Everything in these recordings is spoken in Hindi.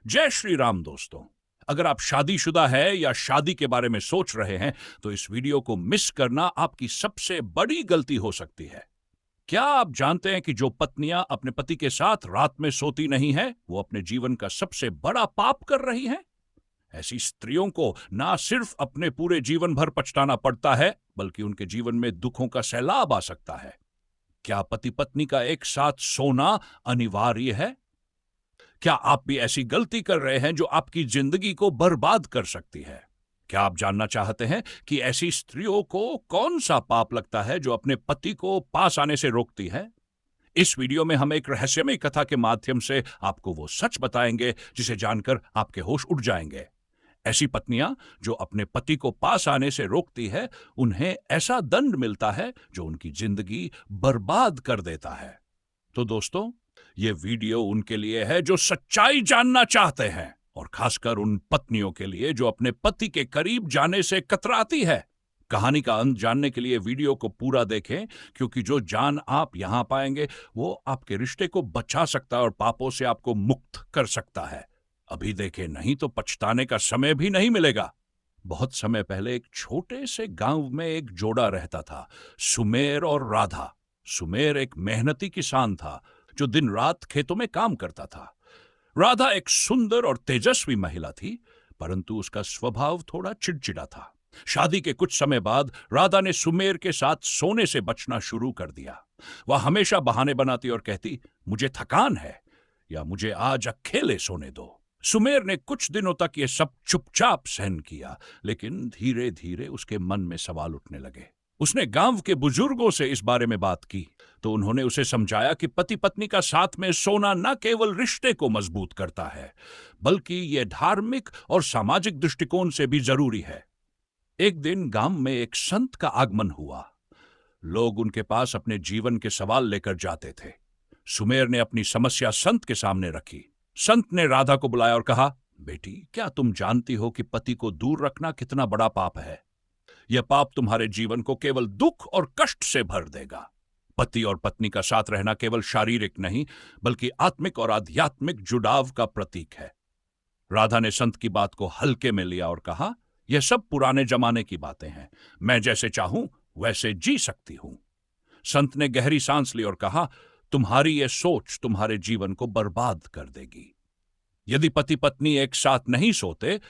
जय श्री राम दोस्तों। अगर आप शादीशुदा है या शादी के बारे में सोच रहे हैं तो इस वीडियो को मिस करना आपकी सबसे बड़ी गलती हो सकती है। क्या आप जानते हैं कि जो पत्नियां अपने पति के साथ रात में सोती नहीं है वो अपने जीवन का सबसे बड़ा पाप कर रही हैं? ऐसी स्त्रियों को ना सिर्फ अपने पूरे जीवन भर पछताना पड़ता है बल्कि उनके जीवन में दुखों का सैलाब आ सकता है। क्या पति पत्नी का एक साथ सोना अनिवार्य है? क्या आप भी ऐसी गलती कर रहे हैं जो आपकी जिंदगी को बर्बाद कर सकती है? क्या आप जानना चाहते हैं कि ऐसी स्त्रियों को कौन सा पाप लगता है जो अपने पति को पास आने से रोकती है? इस वीडियो में हम एक रहस्यमय कथा के माध्यम से आपको वो सच बताएंगे जिसे जानकर आपके होश उड़ जाएंगे। ऐसी पत्नियां जो अपने पति को पास आने से रोकती है, उन्हें ऐसा दंड मिलता है जो उनकी जिंदगी बर्बाद कर देता है। तो दोस्तों, ये वीडियो उनके लिए है जो सच्चाई जानना चाहते हैं और खासकर उन पत्नियों के लिए जो अपने पति के करीब जाने से कतराती है। कहानी का अंत जानने के लिए वीडियो को पूरा देखें, क्योंकि जो जान आप यहां पाएंगे वो आपके रिश्ते को बचा सकता है और पापों से आपको मुक्त कर सकता है। अभी देखें, नहीं तो पछताने का समय भी नहीं मिलेगा। बहुत समय पहले एक छोटे से गांव में एक जोड़ा रहता था, सुमेर और राधा। सुमेर एक मेहनती किसान था जो दिन रात खेतों में काम करता था। राधा एक सुंदर और तेजस्वी महिला थी, परंतु उसका स्वभाव थोड़ा चिड़चिड़ा था। शादी के कुछ समय बाद राधा ने सुमेर के साथ सोने से बचना शुरू कर दिया। वह हमेशा बहाने बनाती और कहती, मुझे थकान है या मुझे आज अकेले सोने दो। सुमेर ने कुछ दिनों तक यह सब चुपचाप सहन किया, लेकिन धीरे धीरे उसके मन में सवाल उठने लगे। उसने गांव के बुजुर्गों से इस बारे में बात की तो उन्होंने उसे समझाया कि पति पत्नी का साथ में सोना न केवल रिश्ते को मजबूत करता है, बल्कि यह धार्मिक और सामाजिक दृष्टिकोण से भी जरूरी है। एक दिन गांव में एक संत का आगमन हुआ। लोग उनके पास अपने जीवन के सवाल लेकर जाते थे। सुमेर ने अपनी समस्या संत के सामने रखी। संत ने राधा को बुलाया और कहा, बेटी, क्या तुम जानती हो कि पति को दूर रखना कितना बड़ा पाप है? यह पाप तुम्हारे जीवन को केवल दुख और कष्ट से भर देगा। पति और पत्नी का साथ रहना केवल शारीरिक नहीं बल्कि आत्मिक और आध्यात्मिक जुड़ाव का प्रतीक है। राधा ने संत की बात को हल्के में लिया और कहा, यह सब पुराने जमाने की बातें हैं, मैं जैसे चाहूं वैसे जी सकती हूं। संत ने गहरी सांस ली और कहा, तुम्हारी यह सोच तुम्हारे जीवन को बर्बाद कर देगी। यदि पति पत्नी एक साथ नहीं सोते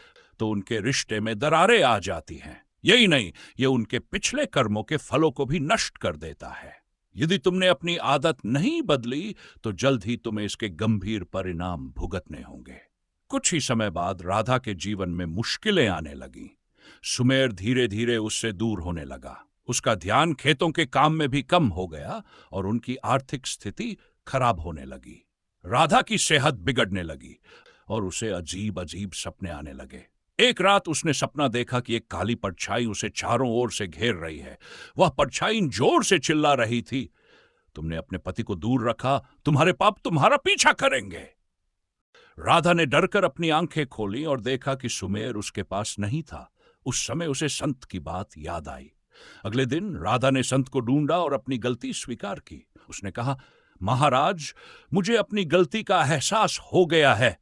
तो उनके रिश्ते में दरारें आ जाती हैं। यही नहीं, यह उनके पिछले कर्मों के फलों को भी नष्ट कर देता है। यदि तुमने अपनी आदत नहीं बदली तो जल्द ही तुम्हें इसके गंभीर परिणाम भुगतने होंगे। कुछ ही समय बाद राधा के जीवन में मुश्किलें आने लगीं। सुमेर धीरे धीरे उससे दूर होने लगा। उसका ध्यान खेतों के काम में भी कम हो गया और उनकी आर्थिक स्थिति खराब होने लगी। राधा की सेहत बिगड़ने लगी और उसे अजीब अजीब सपने आने लगे। एक रात उसने सपना देखा कि एक काली परछाई उसे चारों ओर से घेर रही है। वह परछाई जोर से चिल्ला रही थी, तुमने अपने पति को दूर रखा, तुम्हारे पाप तुम्हारा पीछा करेंगे। राधा ने डरकर अपनी आंखें खोली और देखा कि सुमेर उसके पास नहीं था। उस समय उसे संत की बात याद आई। अगले दिन राधा ने संत को ढूंढा और अपनी गलती स्वीकार की। उसने कहा, महाराज, मुझे अपनी गलती का एहसास हो गया है।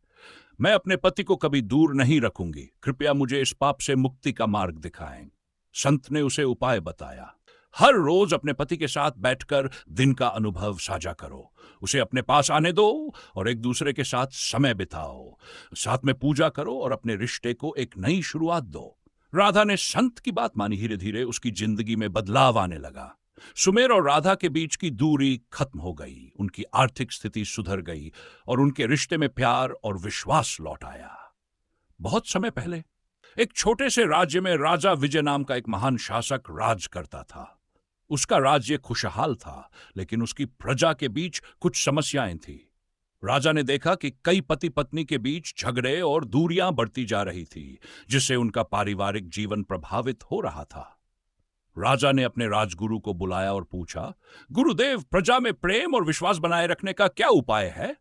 मैं अपने पति को कभी दूर नहीं रखूंगी। कृपया मुझे इस पाप से मुक्ति का मार्ग दिखाएं। संत ने उसे उपाय बताया। हर रोज अपने पति के साथ बैठकर दिन का अनुभव साझा करो, उसे अपने पास आने दो और एक दूसरे के साथ समय बिताओ। साथ में पूजा करो और अपने रिश्ते को एक नई शुरुआत दो। राधा ने संत की बात मानी। धीरे धीरे उसकी जिंदगी में बदलाव आने लगा। सुमेर और राधा के बीच की दूरी खत्म हो गई, उनकी आर्थिक स्थिति सुधर गई और उनके रिश्ते में प्यार और विश्वास लौट आया। बहुत समय पहले एक छोटे से राज्य में राजा विजय नाम का एक महान शासक राज करता था। उसका राज्य खुशहाल था, लेकिन उसकी प्रजा के बीच कुछ समस्याएं थी। राजा ने देखा कि कई पति पत्नी के बीच झगड़े और दूरियां बढ़ती जा रही थी, जिससे उनका पारिवारिक जीवन प्रभावित हो रहा था। राजा ने अपने राजगुरु को बुलाया और पूछा, गुरुदेव, प्रजा में प्रेम और विश्वास बनाए रखने का क्या उपाय है?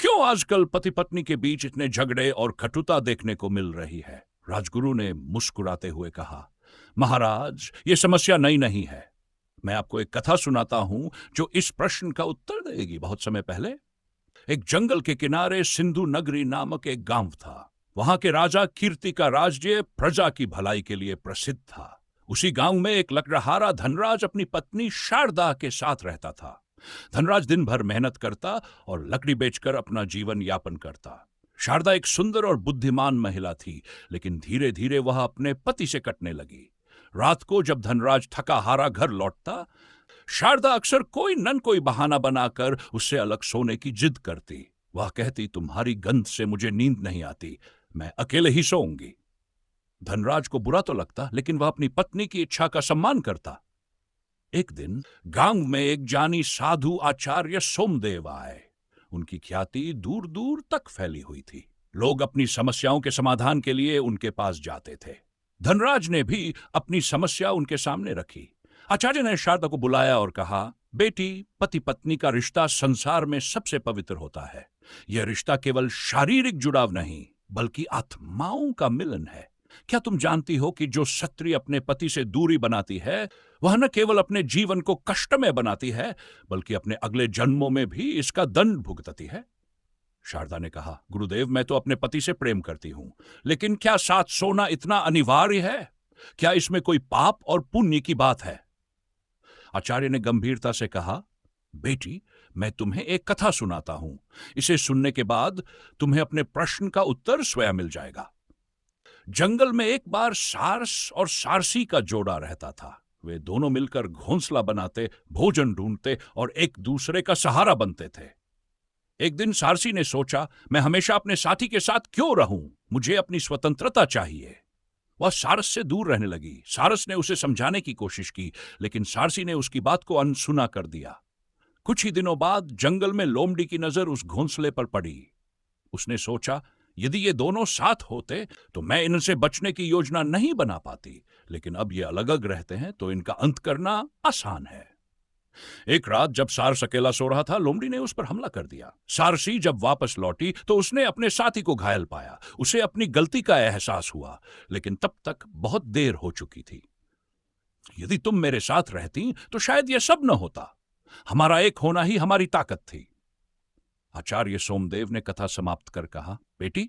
क्यों आजकल पति पत्नी के बीच इतने झगड़े और कटुता देखने को मिल रही है? राजगुरु ने मुस्कुराते हुए कहा, महाराज, ये समस्या नई नहीं है। मैं आपको एक कथा सुनाता हूं जो इस प्रश्न का उत्तर देगी। बहुत समय पहले एक जंगल के किनारे सिंधु नगरी नामक एक गांव था। वहां के राजा कीर्ति का राज्य प्रजा की भलाई के लिए प्रसिद्ध था। उसी गांव में एक लकड़हारा धनराज अपनी पत्नी शारदा के साथ रहता था। धनराज दिन भर मेहनत करता और लकड़ी बेचकर अपना जीवन यापन करता। शारदा एक सुंदर और बुद्धिमान महिला थी, लेकिन धीरे धीरे वह अपने पति से कटने लगी। रात को जब धनराज थका हारा घर लौटता, शारदा अक्सर कोई बहाना बनाकर उससे अलग सोने की जिद करती। वह कहती, तुम्हारी गंध से मुझे नींद नहीं आती, मैं अकेले ही सोऊंगी। धनराज को बुरा तो लगता, लेकिन वह अपनी पत्नी की इच्छा का सम्मान करता। एक दिन गांव में एक जानी साधु आचार्य सोमदेव आए। उनकी ख्याति दूर दूर तक फैली हुई थी। लोग अपनी समस्याओं के समाधान के लिए उनके पास जाते थे। धनराज ने भी अपनी समस्या उनके सामने रखी। आचार्य ने शारदा को बुलाया और कहा, बेटी, पति पत्नी का रिश्ता संसार में सबसे पवित्र होता है। यह रिश्ता केवल शारीरिक जुड़ाव नहीं, बल्कि आत्माओं का मिलन है। क्या तुम जानती हो कि जो स्त्री अपने पति से दूरी बनाती है, वह न केवल अपने जीवन को कष्टमय बनाती है, बल्कि अपने अगले जन्मों में भी इसका दंड भुगतती है? शारदा ने कहा, गुरुदेव, मैं तो अपने पति से प्रेम करती हूं, लेकिन क्या साथ सोना इतना अनिवार्य है? क्या इसमें कोई पाप और पुण्य की बात है? आचार्य ने गंभीरता से कहा, बेटी, मैं तुम्हें एक कथा सुनाता हूं। इसे सुनने के बाद तुम्हें अपने प्रश्न का उत्तर स्वयं मिल जाएगा। जंगल में एक बार सारस और सारसी का जोड़ा रहता था। वे दोनों मिलकर घोंसला बनाते, भोजन ढूंढते और एक दूसरे का सहारा बनते थे। एक दिन सारसी ने सोचा, मैं हमेशा अपने साथी के साथ क्यों रहूं? मुझे अपनी स्वतंत्रता चाहिए। वह सारस से दूर रहने लगी। सारस ने उसे समझाने की कोशिश की, लेकिन सारसी ने उसकी बात को अनसुना कर दिया। कुछ ही दिनों बाद जंगल में लोमड़ी की नजर उस घोंसले पर पड़ी। उसने सोचा, यदि ये दोनों साथ होते तो मैं इनसे बचने की योजना नहीं बना पाती, लेकिन अब ये अलग अलग रहते हैं तो इनका अंत करना आसान है। एक रात जब सारस अकेला सो रहा था, लोमड़ी ने उस पर हमला कर दिया। सारसी जब वापस लौटी तो उसने अपने साथी को घायल पाया। उसे अपनी गलती का एहसास हुआ, लेकिन तब तक बहुत देर हो चुकी थी। यदि तुम मेरे साथ रहती तो शायद यह सब न होता। हमारा एक होना ही हमारी ताकत थी। आचार्य सोमदेव ने कथा समाप्त कर कहा, बेटी,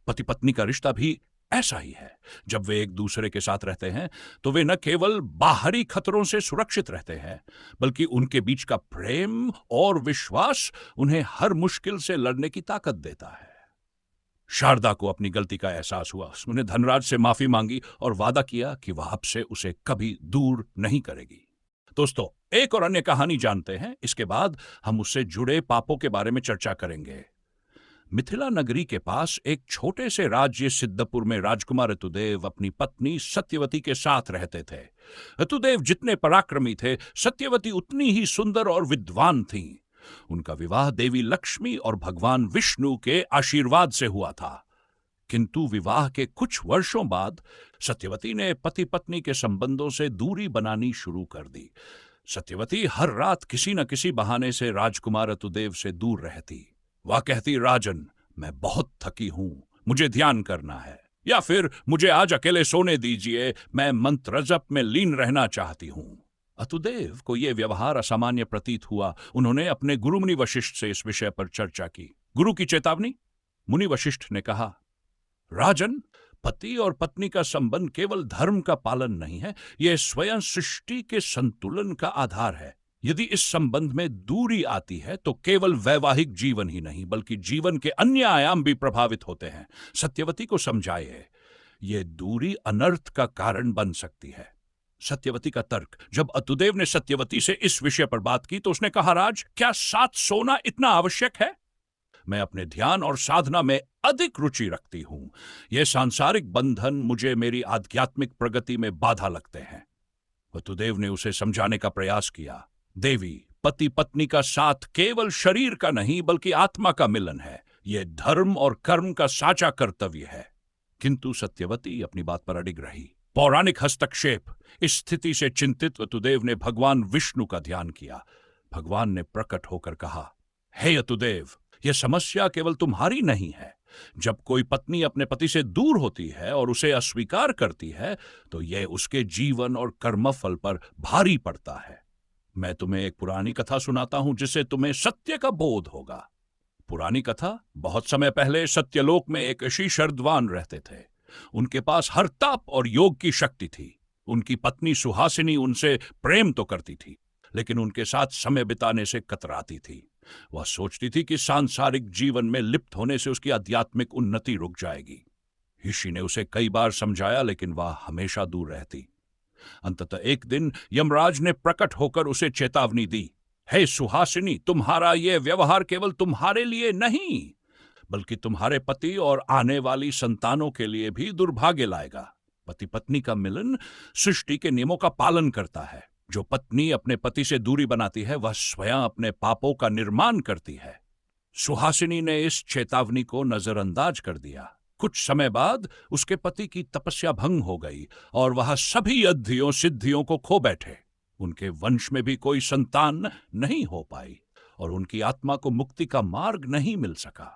पति पत्नी का रिश्ता भी ऐसा ही है। जब वे एक दूसरे के साथ रहते हैं तो वे न केवल बाहरी खतरों से सुरक्षित रहते हैं, बल्कि उनके बीच का प्रेम और विश्वास उन्हें हर मुश्किल से लड़ने की ताकत देता है। शारदा को अपनी गलती का एहसास हुआ। उसने धनराज से माफी मांगी और वादा किया कि वह अब से उसे कभी दूर नहीं करेगी। दोस्तों, एक और अन्य कहानी जानते हैं, इसके बाद हम उससे जुड़े पापों के बारे में चर्चा करेंगे। मिथिला नगरी के पास एक छोटे से राज्य सिद्धपुर में राजकुमार ऋतुदेव अपनी पत्नी सत्यवती के साथ रहते थे। ऋतुदेव जितने पराक्रमी थे, सत्यवती उतनी ही सुंदर और विद्वान थीं। उनका विवाह देवी लक्ष्मी और भगवान विष्णु के आशीर्वाद से हुआ था। किंतु विवाह के कुछ वर्षों बाद सत्यवती ने पति पत्नी के संबंधों से दूरी बनानी शुरू कर दी। सत्यवती हर रात किसी न किसी बहाने से राजकुमार ऋतुदेव से दूर रहती। वह कहती, राजन, मैं बहुत थकी हूं, मुझे ध्यान करना है, या फिर मुझे आज अकेले सोने दीजिए, मैं मंत्र जप में लीन रहना चाहती हूं। ऋतुदेव को यह व्यवहार असामान्य प्रतीत हुआ। उन्होंने अपने गुरु मुनि वशिष्ठ से इस विषय पर चर्चा की। गुरु की चेतावनी। मुनि वशिष्ठ ने कहा, राजन, पति और पत्नी का संबंध केवल धर्म का पालन नहीं है, यह स्वयं सृष्टि के संतुलन का आधार है। यदि इस संबंध में दूरी आती है तो केवल वैवाहिक जीवन ही नहीं, बल्कि जीवन के अन्य आयाम भी प्रभावित होते हैं। सत्यवती को समझाइए, यह दूरी अनर्थ का कारण बन सकती है। सत्यवती का तर्क। जब ऋतुदेव ने सत्यवती से इस विषय पर बात की तो उसने कहा, राज, क्या साथ सोना इतना आवश्यक है? मैं अपने ध्यान और साधना में अधिक रुचि रखती हूं। यह सांसारिक बंधन मुझे मेरी आध्यात्मिक प्रगति में बाधा लगते हैं। ऋतुदेव ने उसे समझाने का प्रयास किया। देवी, पति पत्नी का साथ केवल शरीर का नहीं, बल्कि आत्मा का मिलन है। यह धर्म और कर्म का साचा कर्तव्य है। किंतु सत्यवती अपनी बात पर अडिग रही। पौराणिक हस्तक्षेप। इस स्थिति से चिंतित ऋतुदेव ने भगवान विष्णु का ध्यान किया। भगवान ने प्रकट होकर कहा, हे ऋतुदेव, यह समस्या केवल तुम्हारी नहीं है। जब कोई पत्नी अपने पति से दूर होती है और उसे अस्वीकार करती है तो यह उसके जीवन और कर्मफल पर भारी पड़ता है। मैं तुम्हें एक पुरानी कथा सुनाता हूं जिससे तुम्हें सत्य का बोध होगा। पुरानी कथा। बहुत समय पहले सत्यलोक में एक ऋषि शरदवान रहते थे। उनके पास हर तप और योग की शक्ति थी। उनकी पत्नी सुहासिनी उनसे प्रेम तो करती थी, लेकिन उनके साथ समय बिताने से कतराती थी। वह सोचती थी कि सांसारिक जीवन में लिप्त होने से उसकी आध्यात्मिक उन्नति रुक जाएगी। ऋषि ने उसे कई बार समझाया, लेकिन वह हमेशा दूर रहती। अंततः एक दिन यमराज ने प्रकट होकर उसे चेतावनी दी, हे सुहासिनी, तुम्हारा यह व्यवहार केवल तुम्हारे लिए नहीं, बल्कि तुम्हारे पति और आने वाली संतानों के लिए भी दुर्भाग्य लाएगा। पति पत्नी का मिलन सृष्टि के नियमों का पालन करता है। जो पत्नी अपने पति से दूरी बनाती है, वह स्वयं अपने पापों का निर्माण करती है। सुहासिनी ने इस चेतावनी को नजरअंदाज कर दिया। कुछ समय बाद उसके पति की तपस्या भंग हो गई और वह सभी अद्धियों सिद्धियों को खो बैठे। उनके वंश में भी कोई संतान नहीं हो पाई और उनकी आत्मा को मुक्ति का मार्ग नहीं मिल सका।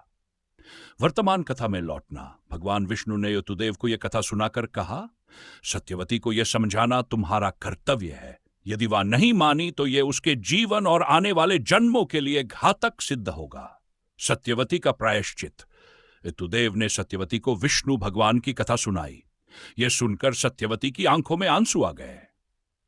वर्तमान कथा में लौटना। भगवान विष्णु ने यतुदेव को यह कथा सुनाकर कहा, सत्यवती को यह समझाना तुम्हारा कर्तव्य है। यदि वह नहीं मानी तो यह उसके जीवन और आने वाले जन्मों के लिए घातक सिद्ध होगा। सत्यवती का प्रायश्चित। यतुदेव ने सत्यवती को विष्णु भगवान की कथा सुनाई। यह सुनकर सत्यवती की आंखों में आंसू आ गए।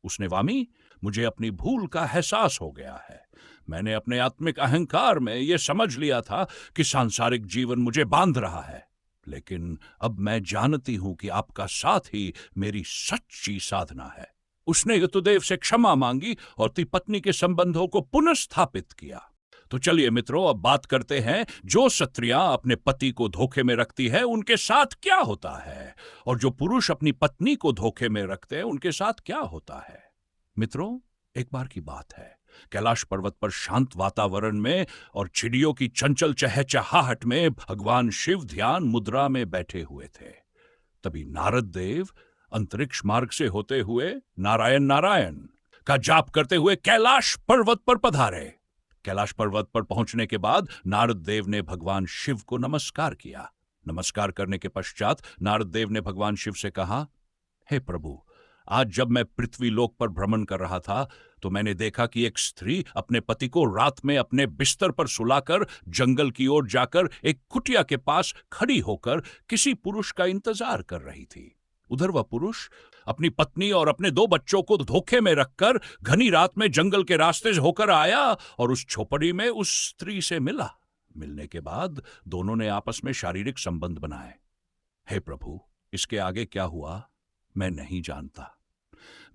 उसने, वामी, मुझे अपनी भूल का एहसास हो गया है। मैंने अपने आत्मिक अहंकार में यह समझ लिया था कि सांसारिक जीवन मुझे बांध रहा है, लेकिन अब मैं जानती हूं कि आपका साथ ही मेरी सच्ची साधना है। उसने यतुदेव से क्षमा मांगी और अपनी पत्नी के संबंधों को पुनर्स्थापित किया। तो चलिए मित्रों, अब बात करते हैं जो स्त्रियां अपने पति को धोखे में रखती है उनके साथ क्या होता है, और जो पुरुष अपनी पत्नी को धोखे में रखते हैं उनके साथ क्या होता है। मित्रों, एक बार की बात है, कैलाश पर्वत पर शांत वातावरण में और चिड़ियों की चंचल चहचहाहट में भगवान शिव ध्यान मुद्रा में बैठे हुए थे। तभी नारद देव अंतरिक्ष मार्ग से होते हुए नारायण नारायण का जाप करते हुए कैलाश पर्वत पर पधारे। कैलाश पर्वत पर पहुंचने के बाद नारद देव ने भगवान शिव को नमस्कार किया। नमस्कार करने के पश्चात नारद देव ने भगवान शिव से कहा, हे प्रभु, आज जब मैं पृथ्वी लोक पर भ्रमण कर रहा था तो मैंने देखा कि एक स्त्री अपने पति को रात में अपने बिस्तर पर सुलाकर जंगल की ओर जाकर एक कुटिया के पास खड़ी होकर किसी पुरुष का इंतजार कर रही थी। उधर वह पुरुष अपनी पत्नी और अपने 2 बच्चों को धोखे में रखकर घनी रात में जंगल के रास्ते से होकर आया और उस झोपड़ी में उस स्त्री से मिला। मिलने के बाद दोनों ने आपस में शारीरिक संबंध बनाए। हे प्रभु, इसके आगे क्या हुआ मैं नहीं जानता।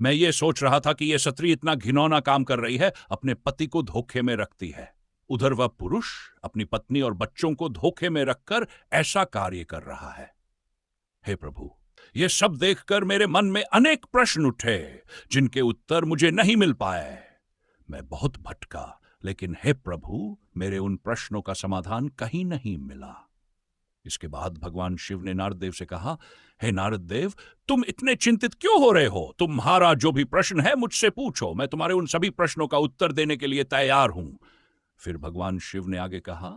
मैं ये सोच रहा था कि यह स्त्री इतना घिनौना काम कर रही है, अपने पति को धोखे में रखती है। उधर वह पुरुष अपनी पत्नी और बच्चों को धोखे में रखकर ऐसा कार्य कर रहा है। हे प्रभु, यह सब देखकर मेरे मन में अनेक प्रश्न उठे जिनके उत्तर मुझे नहीं मिल पाए। मैं बहुत भटका, लेकिन हे प्रभु, मेरे उन प्रश्नों का समाधान कहीं नहीं मिला। इसके बाद भगवान शिव ने नारद देव से कहा, हे नारद देव, तुम इतने चिंतित क्यों हो रहे हो? तुम्हारा जो भी प्रश्न है मुझसे पूछो, मैं तुम्हारे उन सभी प्रश्नों का उत्तर देने के लिए तैयार हूं। फिर भगवान शिव ने आगे कहा,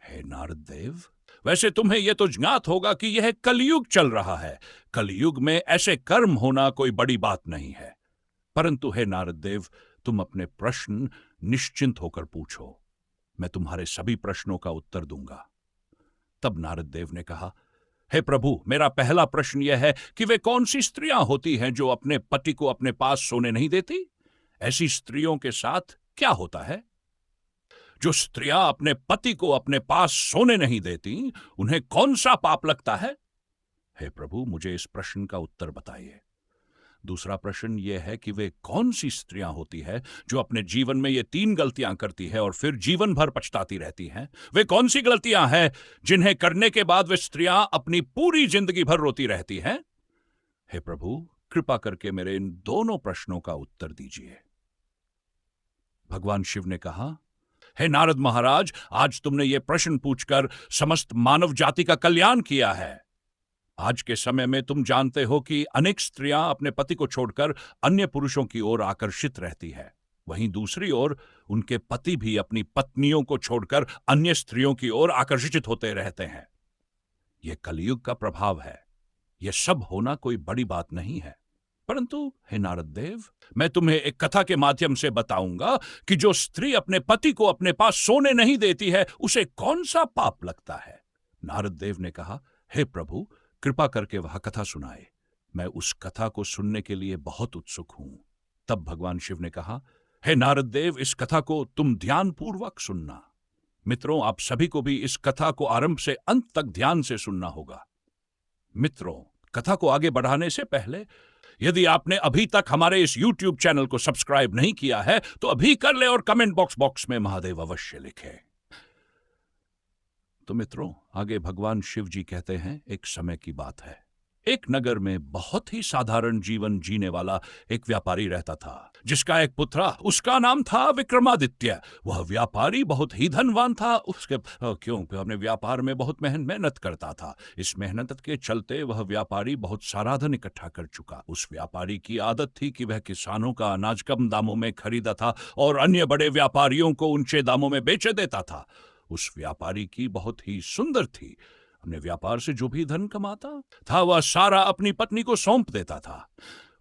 हे नारद देव, वैसे तुम्हें यह तो ज्ञात होगा कि यह कलयुग चल रहा है। कलयुग में ऐसे कर्म होना कोई बड़ी बात नहीं है, परंतु हे नारद देव, तुम अपने प्रश्न निश्चिंत होकर पूछो, मैं तुम्हारे सभी प्रश्नों का उत्तर दूंगा। तब नारद देव ने कहा, हे प्रभु, मेरा पहला प्रश्न यह है कि वे कौन सी स्त्रियां होती हैं जो अपने पति को अपने पास सोने नहीं देती? ऐसी स्त्रियों के साथ क्या होता है? जो स्त्रियां अपने पति को अपने पास सोने नहीं देती, उन्हें कौन सा पाप लगता है? हे प्रभु, मुझे इस प्रश्न का उत्तर बताइए। दूसरा प्रश्न यह है कि वे कौन सी स्त्रियां होती है जो अपने जीवन में ये 3 गलतियां करती है और फिर जीवन भर पछताती रहती हैं? वे कौन सी गलतियां हैं जिन्हें करने के बाद वे स्त्रियां अपनी पूरी जिंदगी भर रोती रहती हैं? हे प्रभु, कृपा करके मेरे इन दोनों प्रश्नों का उत्तर दीजिए। भगवान शिव ने कहा, हे नारद महाराज, आज तुमने ये प्रश्न पूछकर समस्त मानव जाति का कल्याण किया है। आज के समय में तुम जानते हो कि अनेक स्त्रियां अपने पति को छोड़कर अन्य पुरुषों की ओर आकर्षित रहती है। वहीं दूसरी ओर उनके पति भी अपनी पत्नियों को छोड़कर अन्य स्त्रियों की ओर आकर्षित होते रहते हैं। यह कलयुग का प्रभाव है। यह सब होना कोई बड़ी बात नहीं है, परंतु हे नारद देव, मैं तुम्हें एक कथा के माध्यम से बताऊंगा कि जो स्त्री अपने पति को अपने पास सोने नहीं देती है, उसे कौन सा पाप लगता है। नारद देव ने कहा, हे प्रभु, कृपा करके वह कथा सुनाए। मैं उस कथा को सुनने के लिए बहुत उत्सुक हूं। तब भगवान शिव ने कहा, हे नारद देव, इस कथा को तुम ध्यानपूर्वक सुनना। मित्रों, आप सभी को भी इस कथा को आरंभ से अंत तक ध्यान से सुनना होगा। मित्रों, कथा को आगे बढ़ाने से पहले यदि आपने अभी तक हमारे इस YouTube चैनल को सब्सक्राइब नहीं किया है तो अभी कर ले और कमेंट बॉक्स में महादेव अवश्य लिखें। तो मित्रों, आगे भगवान शिव जी कहते हैं, एक समय की बात है। एक नगर में बहुत ही साधारण जीवन जीने वाला एक व्यापारी रहता था, जिसका एक पुत्र, उसका नाम था विक्रमादित्य। वह व्यापारी बहुत ही धनवान था। उसके अपने व्यापार में बहुत मेहनत करता था। इस मेहनत के चलते वह व्यापारी बहुत सारा धन इकट्ठा कर चुका। उस व्यापारी की आदत थी कि वह किसानों का अनाज कम दामों में खरीदा था और अन्य बड़े व्यापारियों को ऊंचे दामों में बेच देता था। उस व्यापारी की बहुत ही सुंदर थी। अपने व्यापार से जो भी धन कमाता था वह सारा अपनी पत्नी को सौंप देता था।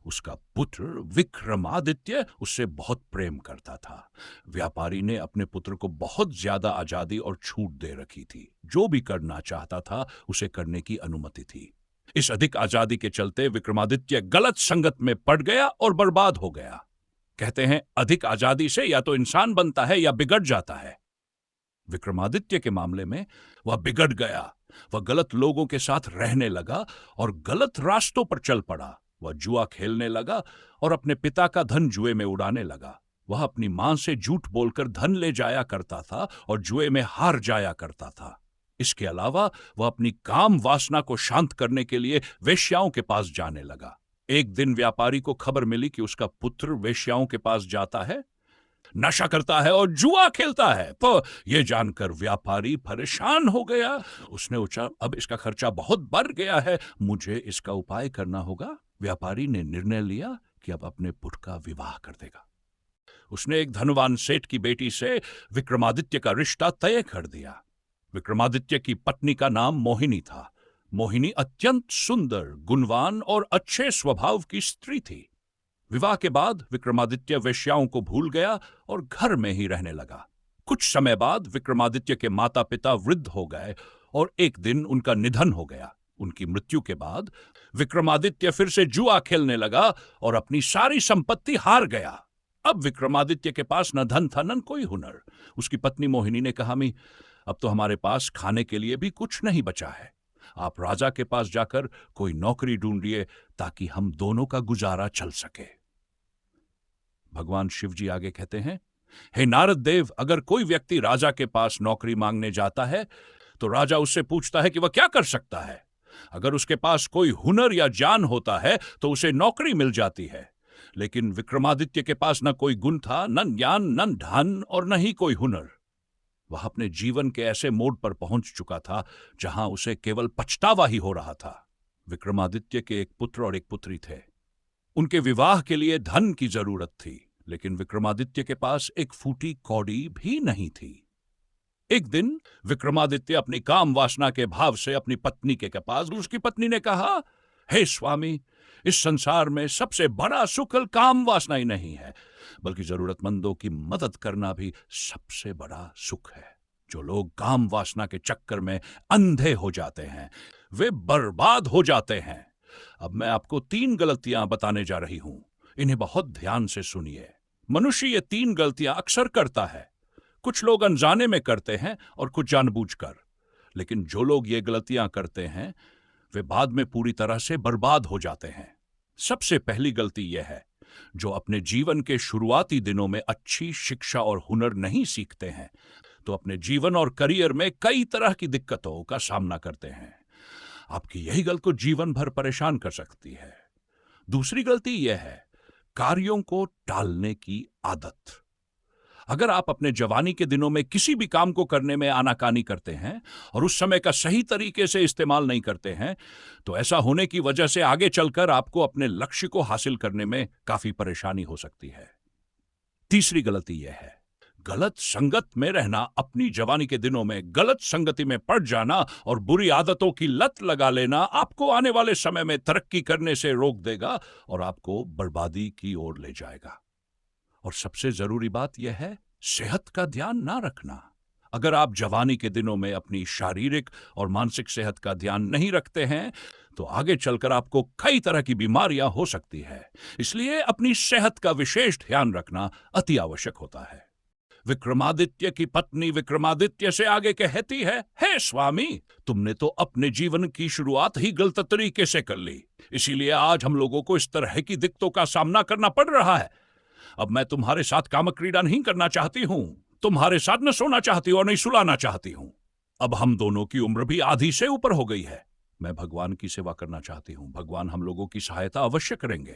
उसका पुत्र विक्रमादित्य उससे बहुत प्रेम करता था। व्यापारी ने अपने पुत्र को बहुत ज्यादा आजादी और छूट दे रखी थी। जो भी करना चाहता था उसे करने की अनुमति थी। इस अधिक आजादी के चलते विक्रमादित्य गलत संगत में पड़ गया और बर्बाद हो गया। कहते हैं, अधिक आजादी से या तो इंसान बनता है या बिगड़ जाता है। विक्रमादित्य के मामले में वह बिगड़ गया। वह गलत लोगों के साथ रहने लगा और गलत रास्तों पर चल पड़ा। वह जुआ खेलने लगा और अपने पिता का धन जुए में उड़ाने लगा। वह अपनी मां से झूठ बोलकर धन ले जाया करता था और जुए में हार जाया करता था। इसके अलावा वह अपनी काम वासना को शांत करने के लिए वेश्याओं के पास जाने लगा। एक दिन व्यापारी को खबर मिली कि उसका पुत्र वेश्याओं के पास जाता है, नशा करता है और जुआ खेलता है। तो यह जानकर व्यापारी परेशान हो गया। उसने सोचा, अब इसका खर्चा बहुत बढ़ गया है, मुझे इसका उपाय करना होगा। व्यापारी ने निर्णय लिया कि अब अपने पुत्र का विवाह कर देगा। उसने एक धनवान सेठ की बेटी से विक्रमादित्य का रिश्ता तय कर दिया। विक्रमादित्य की पत्नी का नाम मोहिनी था। मोहिनी अत्यंत सुंदर, गुणवान और अच्छे स्वभाव की स्त्री थी। विवाह के बाद विक्रमादित्य वेश्याओं को भूल गया और घर में ही रहने लगा। कुछ समय बाद विक्रमादित्य के माता पिता वृद्ध हो गए और एक दिन उनका निधन हो गया। उनकी मृत्यु के बाद विक्रमादित्य फिर से जुआ खेलने लगा और अपनी सारी संपत्ति हार गया। अब विक्रमादित्य के पास न धन था न कोई हुनर। उसकी पत्नी मोहिनी ने कहा, मी, अब तो हमारे पास खाने के लिए भी कुछ नहीं बचा है। आप राजा के पास जाकर कोई नौकरी ढूंढिए ताकि हम दोनों का गुजारा चल सके। भगवान शिव जी आगे कहते हैं, हे नारद देव, अगर कोई व्यक्ति राजा के पास नौकरी मांगने जाता है तो राजा उससे पूछता है कि वह क्या कर सकता है। अगर उसके पास कोई हुनर या ज्ञान होता है तो उसे नौकरी मिल जाती है। लेकिन विक्रमादित्य के पास न कोई गुण था, न ज्ञान, न धन और न ही कोई हुनर। वह अपने जीवन के ऐसे मोड़ पर पहुंच चुका था जहां उसे केवल पछतावा ही हो रहा था। विक्रमादित्य के एक पुत्र और एक पुत्री थे। उनके विवाह के लिए धन की जरूरत थी, लेकिन विक्रमादित्य के पास एक फूटी कौड़ी भी नहीं थी। एक दिन विक्रमादित्य अपनी काम वासना के भाव से अपनी पत्नी के पास, उसकी पत्नी ने कहा, हे स्वामी, इस संसार में सबसे बड़ा सुख काम वासना ही नहीं है, बल्कि जरूरतमंदों की मदद करना भी सबसे बड़ा सुख है। जो लोग काम वासना के चक्कर में अंधे हो जाते हैं वे बर्बाद हो जाते हैं। अब मैं आपको 3 गलतियां बताने जा रही हूं, इन्हें बहुत ध्यान से सुनिए। मनुष्य ये 3 गलतियां अक्सर करता है। कुछ लोग अनजाने में करते हैं और कुछ जानबूझकर। लेकिन जो लोग ये गलतियां करते हैं वे बाद में पूरी तरह से बर्बाद हो जाते हैं। सबसे पहली गलती यह है, जो अपने जीवन के शुरुआती दिनों में अच्छी शिक्षा और हुनर नहीं सीखते हैं तो अपने जीवन और करियर में कई तरह की दिक्कतों का सामना करते हैं। आपकी यही गलती को जीवन भर परेशान कर सकती है। दूसरी गलती यह है, कार्यों को टालने की आदत। अगर आप अपने जवानी के दिनों में किसी भी काम को करने में आनाकानी करते हैं और उस समय का सही तरीके से इस्तेमाल नहीं करते हैं तो ऐसा होने की वजह से आगे चलकर आपको अपने लक्ष्य को हासिल करने में काफी परेशानी हो सकती है। तीसरी गलती यह है, गलत संगत में रहना, अपनी जवानी के दिनों में गलत संगति में पड़ जाना और बुरी आदतों की लत लगा लेना आपको आने वाले समय में तरक्की करने से रोक देगा और आपको बर्बादी की ओर ले जाएगा। और सबसे जरूरी बात यह है, सेहत का ध्यान ना रखना। अगर आप जवानी के दिनों में अपनी शारीरिक और मानसिक सेहत का ध्यान नहीं रखते हैं तो आगे चलकर आपको कई तरह की बीमारियां हो सकती है। इसलिए अपनी सेहत का विशेष ध्यान रखना अति आवश्यक होता है। विक्रमादित्य की पत्नी विक्रमादित्य से आगे कहती है, हे स्वामी, तुमने तो अपने जीवन की शुरुआत ही गलत तरीके से कर ली, इसीलिए आज हम लोगों को इस तरह की दिक्कतों का सामना करना पड़ रहा है। अब मैं तुम्हारे साथ काम क्रीड़ा नहीं करना चाहती हूं, तुम्हारे साथ न सोना चाहती हूं और नहीं सुलाना चाहती हूं। अब हम दोनों की उम्र भी आधी से ऊपर हो गई है। मैं भगवान की सेवा करना चाहती हूं, भगवान हम लोगों की सहायता अवश्य करेंगे।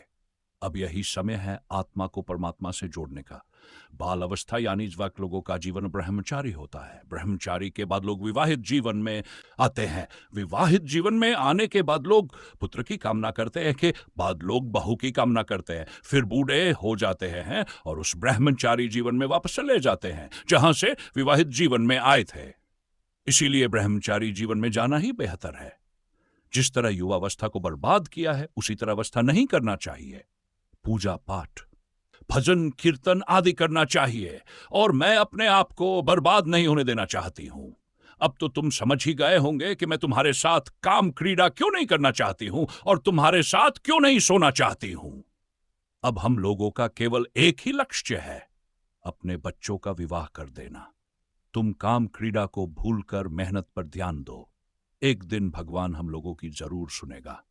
अब यही समय है आत्मा को परमात्मा से जोड़ने का। बाल अवस्था यानी इस वक्त लोगों का जीवन ब्रह्मचारी होता है। ब्रह्मचारी के बाद लोग विवाहित जीवन में आते हैं। विवाहित जीवन में आने के बाद लोग पुत्र की कामना करते हैं, के बाद लोग बहू की कामना करते हैं, फिर बूढ़े हो जाते हैं और उस ब्रह्मचारी जीवन में वापस चले जाते हैं जहां से विवाहित जीवन में आए थे। इसीलिए ब्रह्मचारी जीवन में जाना ही बेहतर है। जिस तरह युवावस्था को बर्बाद किया है उसी तरह अवस्था नहीं करना चाहिए। पूजा पाठ, भजन कीर्तन आदि करना चाहिए और मैं अपने आप को बर्बाद नहीं होने देना चाहती हूं। अब तो तुम समझ ही गए होंगे कि मैं तुम्हारे साथ काम क्रीड़ा क्यों नहीं करना चाहती हूं और तुम्हारे साथ क्यों नहीं सोना चाहती हूं। अब हम लोगों का केवल एक ही लक्ष्य है, अपने बच्चों का विवाह कर देना। तुम काम क्रीड़ा को भूलकर मेहनत पर ध्यान दो, एक दिन भगवान हम लोगों की जरूर सुनेगा।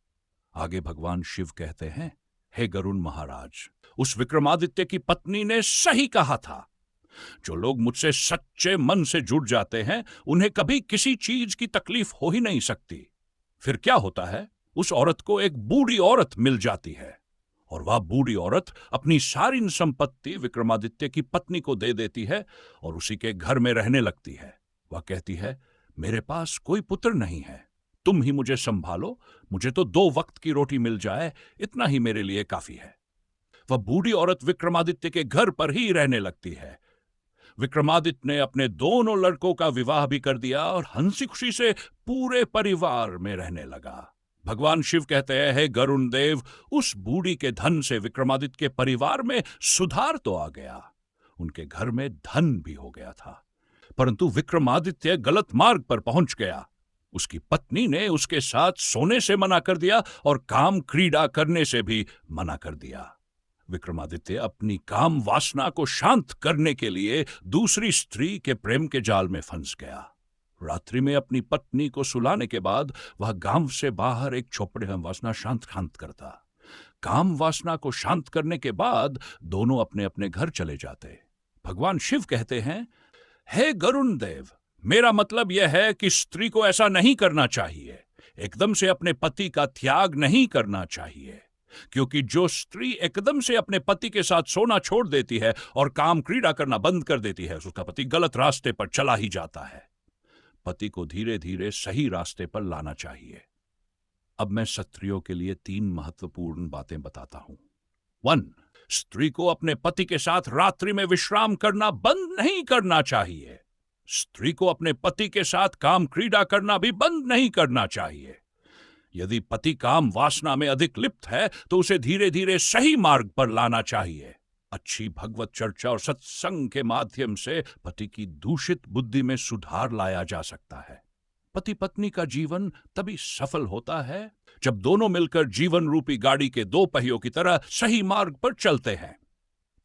आगे भगवान शिव कहते हैं, हे गरुण महाराज, उस विक्रमादित्य की पत्नी ने सही कहा था। जो लोग मुझसे सच्चे मन से जुड़ जाते हैं उन्हें कभी किसी चीज की तकलीफ हो ही नहीं सकती। फिर क्या होता है, उस औरत को एक बूढ़ी औरत मिल जाती है और वह बूढ़ी औरत अपनी सारी संपत्ति विक्रमादित्य की पत्नी को दे देती है और उसी के घर में रहने लगती है। वह कहती है, मेरे पास कोई पुत्र नहीं है, तुम ही मुझे संभालो, मुझे तो 2 वक्त की रोटी मिल जाए, इतना ही मेरे लिए काफी है। वह बूढ़ी औरत विक्रमादित्य के घर पर ही रहने लगती है। विक्रमादित्य ने अपने दोनों लड़कों का विवाह भी कर दिया और हंसी खुशी से पूरे परिवार में रहने लगा। भगवान शिव कहते हैं, हे गरुण देव, उस बूढ़ी के धन से विक्रमादित्य के परिवार में सुधार तो आ गया, उनके घर में धन भी हो गया था, परंतु विक्रमादित्य गलत मार्ग पर पहुंच गया। उसकी पत्नी ने उसके साथ सोने से मना कर दिया और काम क्रीड़ा करने से भी मना कर दिया। विक्रमादित्य अपनी काम वासना को शांत करने के लिए दूसरी स्त्री के प्रेम के जाल में फंस गया। रात्रि में अपनी पत्नी को सुलाने के बाद वह गांव से बाहर एक झोपड़े में वासना शांत करता। काम वासना को शांत करने के बाद दोनों अपने अपने घर चले जाते। भगवान शिव कहते हैं, हे गरुण देव, मेरा मतलब यह है कि स्त्री को ऐसा नहीं करना चाहिए, एकदम से अपने पति का त्याग नहीं करना चाहिए, क्योंकि जो स्त्री एकदम से अपने पति के साथ सोना छोड़ देती है और काम क्रीड़ा करना बंद कर देती है, उसका पति गलत रास्ते पर चला ही जाता है। पति को धीरे धीरे सही रास्ते पर लाना चाहिए। अब मैं स्त्रियों के लिए 3 महत्वपूर्ण बातें बताता हूं। 1, स्त्री को अपने पति के साथ रात्रि में विश्राम करना बंद नहीं करना चाहिए। स्त्री को अपने पति के साथ काम क्रीड़ा करना भी बंद नहीं करना चाहिए। यदि पति काम वासना में अधिक लिप्त है तो उसे धीरे धीरे सही मार्ग पर लाना चाहिए। अच्छी भगवत चर्चा और सत्संग के माध्यम से पति की दूषित बुद्धि में सुधार लाया जा सकता है। पति पत्नी का जीवन तभी सफल होता है जब दोनों मिलकर जीवन रूपी गाड़ी के 2 पहियों की तरह सही मार्ग पर चलते हैं।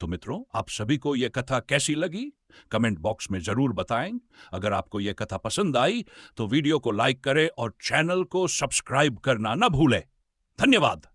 तो मित्रों, आप सभी को यह कथा कैसी लगी कमेंट बॉक्स में जरूर बताएं। अगर आपको यह कथा पसंद आई तो वीडियो को लाइक करें और चैनल को सब्सक्राइब करना न भूलें। धन्यवाद।